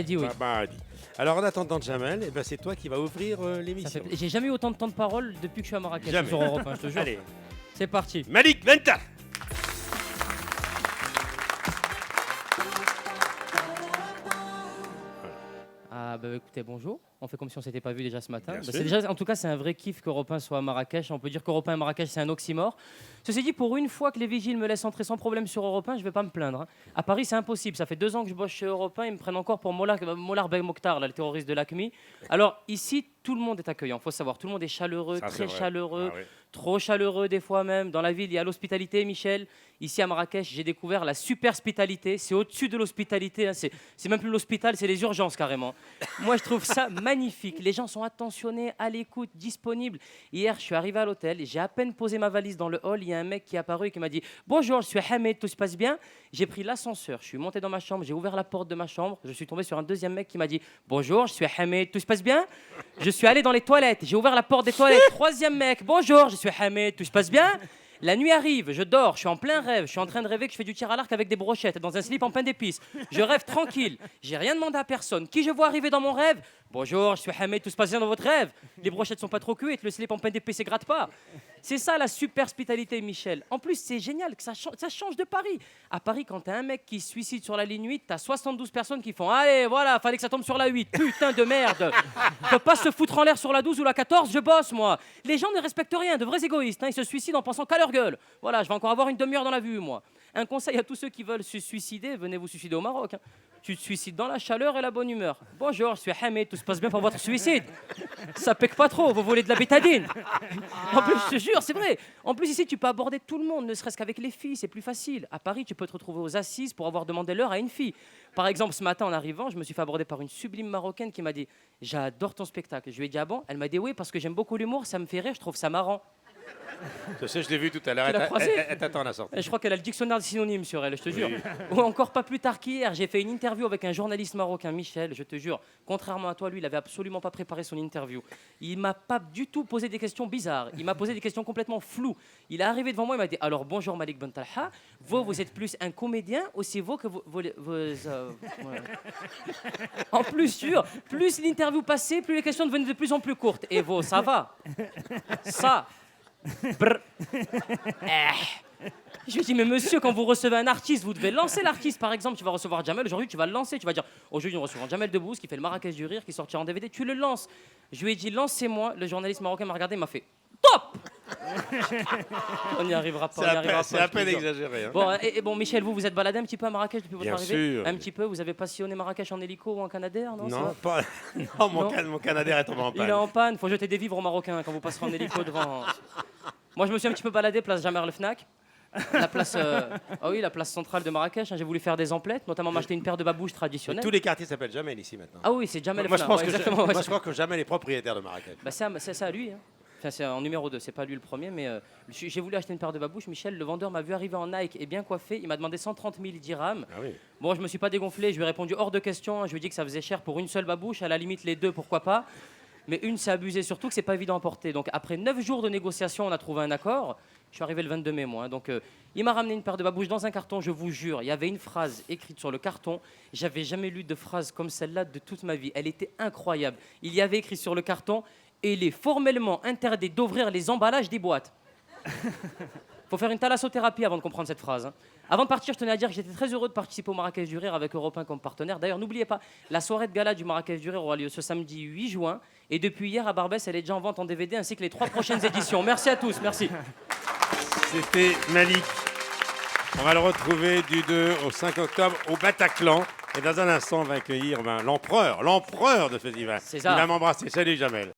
dit oui. Mahdi. Alors en attendant Jamel, eh ben, c'est toi qui vas ouvrir Ça l'émission. fait- J'ai jamais eu autant de temps de parole depuis que je suis à Marrakech Jamais. sur Europe 1, je te jure. Allez, C'est parti. Malik Venta. Ah bah écoutez, bonjour. On fait comme si on s'était pas vu déjà ce matin. Bien Bah, sûr. c'est déjà, en tout cas, c'est un vrai kiff qu'Europe 1 soit à Marrakech. On peut dire qu'Europe 1 et Marrakech, c'est un oxymore. Ceci dit, pour une fois que les vigiles me laissent entrer sans problème sur Europe 1, je vais pas me plaindre, hein. À Paris, c'est impossible. Ça fait 2 ans que je bosse chez Europe 1. Ils me prennent encore pour Molar Ben Mokhtar, là, le terroriste de l'ACMI. Alors ici, tout le monde est accueillant. Faut savoir, tout le monde est chaleureux, Ça, c'est très vrai. chaleureux. Ah oui. Trop chaleureux des fois même. Dans la ville, il y a l'hospitalité, Michel. Ici à Marrakech, j'ai découvert la super hospitalité. C'est au-dessus de l'hospitalité, hein. C'est même plus l'hôpital, c'est les urgences carrément. Moi, je trouve ça magnifique. Les gens sont attentionnés, à l'écoute, disponibles. Hier, je suis arrivé à l'hôtel. J'ai à peine posé ma valise dans le hall. Il y a un mec qui est apparu et qui m'a dit bonjour, je suis Hamed, tout se passe bien. J'ai pris l'ascenseur. Je suis monté dans ma chambre. J'ai ouvert la porte de ma chambre. Je suis tombé sur un deuxième mec qui m'a dit bonjour, je suis Hamed, tout se passe bien. Je suis allé dans les toilettes. J'ai ouvert la porte des toilettes. Troisième mec bonjour, je suis Hamed, tout se passe bien. La nuit arrive, je dors, je suis en plein rêve, je suis en train de rêver que je fais du tir à l'arc avec des brochettes dans un slip en pain d'épices. Je rêve tranquille, j'ai rien demandé à personne. Qui je vois arriver dans mon rêve bonjour, je suis Hamed, tout se passe bien dans votre rêve. Les brochettes sont pas trop cuites, le slip en pain d'épices ne gratte pas. C'est ça la super hospitalité, Michel. En plus, c'est génial que ça change de Paris. À Paris, quand t'as un mec qui se suicide sur la ligne 8, t'as 72 personnes qui font allez, voilà, fallait que ça tombe sur la 8. Putain de merde. Faut pas se foutre en l'air sur la 12 ou la 14, je bosse, moi. Les gens ne respectent rien, de vrais égoïstes, hein. Ils se suicident en pensant qu'à leur gueule. Voilà, je vais encore avoir une demi-heure dans la vue, moi. Un conseil à tous ceux qui veulent se suicider, venez vous suicider au Maroc, hein. Tu te suicides dans la chaleur et la bonne humeur. Bonjour, je suis Hamed, tout se passe bien pour votre suicide. Ça pique pas trop, vous volez de la bétadine. En plus, je te jure, c'est vrai. En plus, ici, tu peux aborder tout le monde, ne serait-ce qu'avec les filles, c'est plus facile. À Paris, tu peux te retrouver aux assises pour avoir demandé l'heure à une fille. Par exemple, ce matin, en arrivant, je me suis fait aborder par une sublime Marocaine qui m'a dit « J'adore ton spectacle ». Je lui ai dit « Ah bon ?» Elle m'a dit « Oui, parce que j'aime beaucoup l'humour, ça me fait rire, je trouve ça marrant ». Je sais, je l'ai vu tout à l'heure. Tu l'as croisée Elle t'attend à la sortie. Et je crois qu'elle a le dictionnaire des synonymes sur elle, je te jure. Oui. Ou encore pas plus tard qu'hier, j'ai fait une interview avec un journaliste marocain, Michel, je te jure. Contrairement à toi, lui, il avait absolument pas préparé son interview. Il m'a pas du tout posé des questions bizarres. Il m'a posé des questions complètement floues. Il est arrivé devant moi, il m'a dit alors bonjour Malik Bentalha, vous êtes plus un comédien ou c'est vous que ouais. En plus, sûr, plus l'interview passait, plus les questions devenaient de plus en plus courtes. Et vous, ça va? Ça. Brr. Je lui dis mais monsieur, quand vous recevez un artiste, vous devez lancer l'artiste. Par exemple, tu vas recevoir Jamel, aujourd'hui tu vas le lancer, tu vas dire aujourd'hui nous recevons Jamel Debbouze qui fait le Marrakech du rire, qui sortira en DVD, tu le lances. Je lui ai dit lancez-moi, le journaliste marocain m'a regardé, il m'a fait top. On n'y arrivera pas, on n'y arrivera C'est pas, à je te peine jure. exagéré. Hein. Bon, et bon, Michel, vous êtes baladé un petit peu à Marrakech depuis votre Bien arrivée? sûr. Un petit peu, vous avez pas sillonné Marrakech en hélico ou en Canadair, non? Ça Non, va pas. Non, Non. mon Canadair est tombé en Il est panne. en panne, faut jeter des vivres aux Marocains quand vous passerez en hélico devant. Moi, je me suis un petit peu baladé place Jamer le Fnac. La place, ah oui, la place centrale de Marrakech, hein. J'ai voulu faire des emplettes, notamment m'acheter une paire de babouches traditionnelles. Tous les quartiers s'appellent Jamel ici maintenant. Ah oui, c'est Jamel le Moi, je Fnac. pense Ouais, que exactement, ouais, moi, je crois que Jamel est propriétaire de Marrakech. bah, c'est ça à lui, hein. Enfin, c'est en numéro 2, c'est pas lui le premier, mais j'ai voulu acheter une paire de babouches. Michel, le vendeur, m'a vu arriver en Nike et bien coiffé. Il m'a demandé 130 000 dirhams. Ah oui. Bon, je me suis pas dégonflé, je lui ai répondu hors de question. Je lui ai dit que ça faisait cher pour une seule babouche, à la limite les deux, pourquoi pas. Mais une, c'est abusé, surtout que c'est pas évident à porter. Donc après 9 jours de négociation, on a trouvé un accord. Je suis arrivé le 22 mai, moi, hein. Donc il m'a ramené une paire de babouches dans un carton, je vous jure. Il y avait une phrase écrite sur le carton. J'avais jamais lu de phrase comme celle-là de toute ma vie. Elle était incroyable. Il y avait écrit sur le carton « Il est formellement interdit d'ouvrir les emballages des boîtes ». Faut faire une thalassothérapie avant de comprendre cette phrase, hein. Avant de partir, je tenais à dire que j'étais très heureux de participer au Marrakech du Rire avec Europe 1 comme partenaire. D'ailleurs, n'oubliez pas, la soirée de gala du Marrakech du Rire aura lieu ce samedi 8 juin. Et depuis hier, à Barbès, elle est déjà en vente en DVD ainsi que les 3 prochaines éditions. Merci à tous, merci. C'était Malik. On va le retrouver du 2 au 5 octobre au Bataclan. Et dans un instant, on va accueillir l'empereur de ce festival. C'est ça. Il va m'embrasser. Salut Jamel.